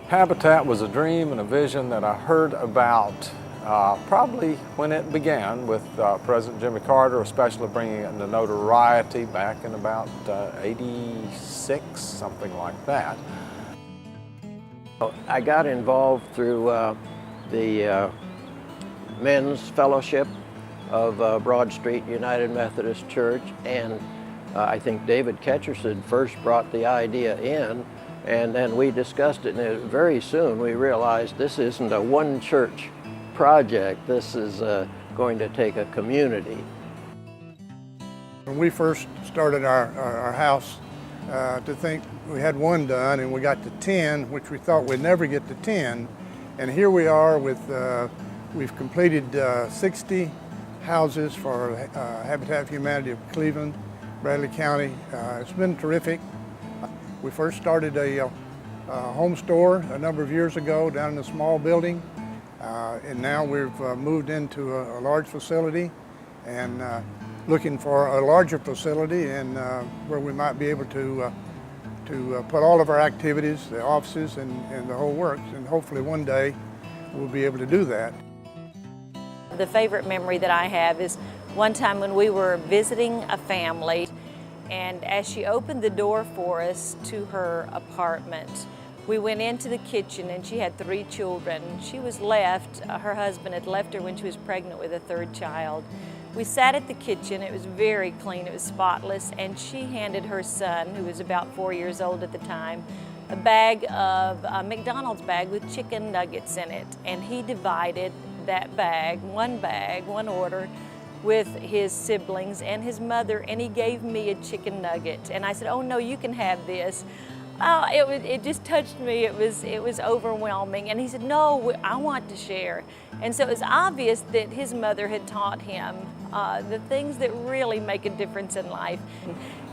Habitat was a dream and a vision that I heard about probably when it began with President Jimmy Carter, especially bringing it into notoriety back in about '86, something like that. I got involved through the Men's Fellowship of Broad Street United Methodist Church, and I think David Ketcherson first brought the idea in, and then we discussed it, and very soon we realized this isn't a one church project, this is going to take a community. When we first started our house, to think we had one done and we got to 10, which we thought we'd never get to 10, and here we are with, we've completed 60 houses for Habitat for Humanity of Cleveland, Bradley County. It's been terrific. We first started a home store a number of years ago down in a small building, and now we've moved into a large facility and looking for a larger facility and where we might be able to put all of our activities, the offices and the whole works, and hopefully one day we'll be able to do that. The favorite memory that I have is one time when we were visiting a family, and as she opened the door for us to her apartment, we went into the kitchen and she had 3 children. She was left, her husband had left her when she was pregnant with a 3rd child. We sat at the kitchen, it was very clean, it was spotless, and she handed her son, who was about 4 years old at the time, a bag of, a McDonald's bag with chicken nuggets in it. And he divided that bag, one order, with his siblings and his mother, and he gave me a chicken nugget. And I said, oh no, you can have this. Oh, it just touched me, it was overwhelming. And he said, no, I want to share. And so it was obvious that his mother had taught him the things that really make a difference in life.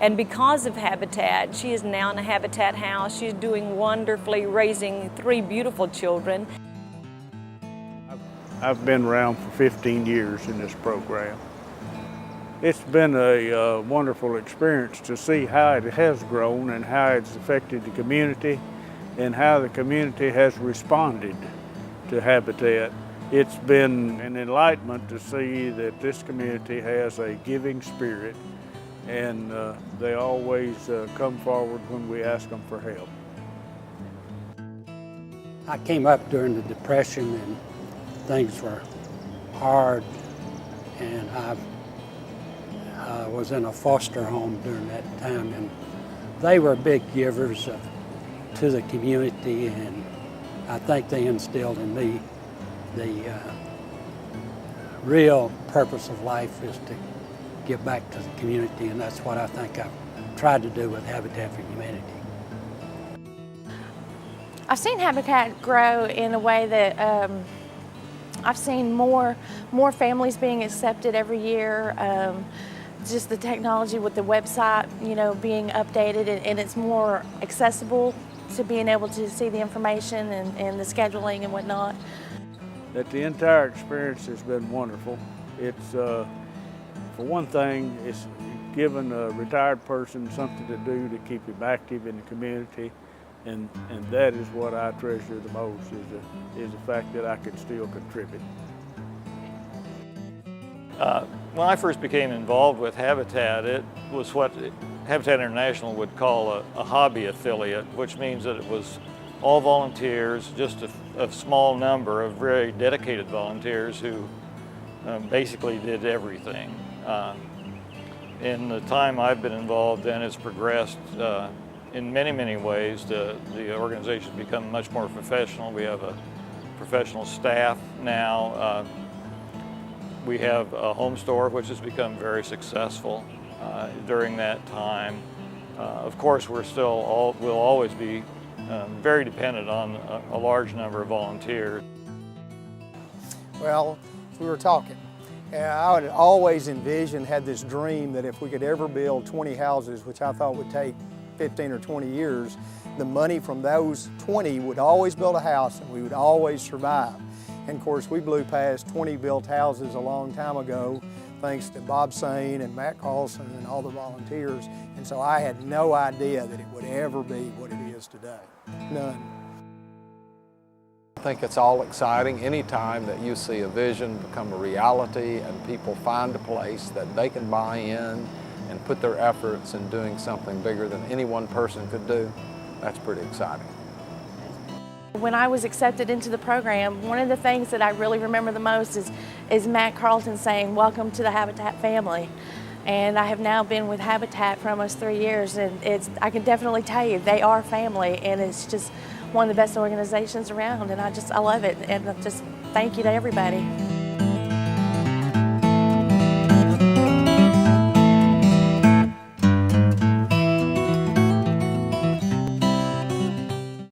And because of Habitat, she is now in a Habitat house. She's doing wonderfully, raising 3 beautiful children. I've been around for 15 years in this program. It's been a wonderful experience to see how it has grown and how it's affected the community and how the community has responded to Habitat. It's been an enlightenment to see that this community has a giving spirit, and they always come forward when we ask them for help. I came up during the Depression and things were hard, and I was in a foster home during that time, and they were big givers to the community, and I think they instilled in me the real purpose of life is to give back to the community, and that's what I think I've tried to do with Habitat for Humanity. I've seen Habitat grow in a way that I've seen more families being accepted every year. Just the technology with the website, you know, being updated, and it's more accessible to being able to see the information and the scheduling and whatnot. That the entire experience has been wonderful. It's, for one thing, it's given a retired person something to do to keep him active in the community. And that is what I treasure the most, is the fact that I can still contribute. When I first became involved with Habitat, it was what Habitat International would call a hobby affiliate, which means that it was all volunteers, just a small number of very dedicated volunteers who basically did everything. In the time I've been involved, then it's progressed in many ways. The organization's become much more professional. We have a professional staff now. We have a home store, which has become very successful during that time. Of course, we'll always be very dependent on a large number of volunteers. Well, we were talking, and I had always envisioned, had this dream that if we could ever build 20 houses, which I thought would take 15 or 20 years, the money from those 20 would always build a house and we would always survive. And of course, we blew past 20 built houses a long time ago, thanks to Bob Sane and Matt Carlson and all the volunteers. And so I had no idea that it would ever be what it is today. None. I think it's all exciting anytime that you see a vision become a reality and people find a place that they can buy in and put their efforts in doing something bigger than any one person could do. That's pretty exciting. When I was accepted into the program, one of the things that I really remember the most is Matt Carlton saying, "Welcome to the Habitat family." And I have now been with Habitat for almost 3 years, and I can definitely tell you they are family, and it's just one of the best organizations around, and I love it, and just thank you to everybody.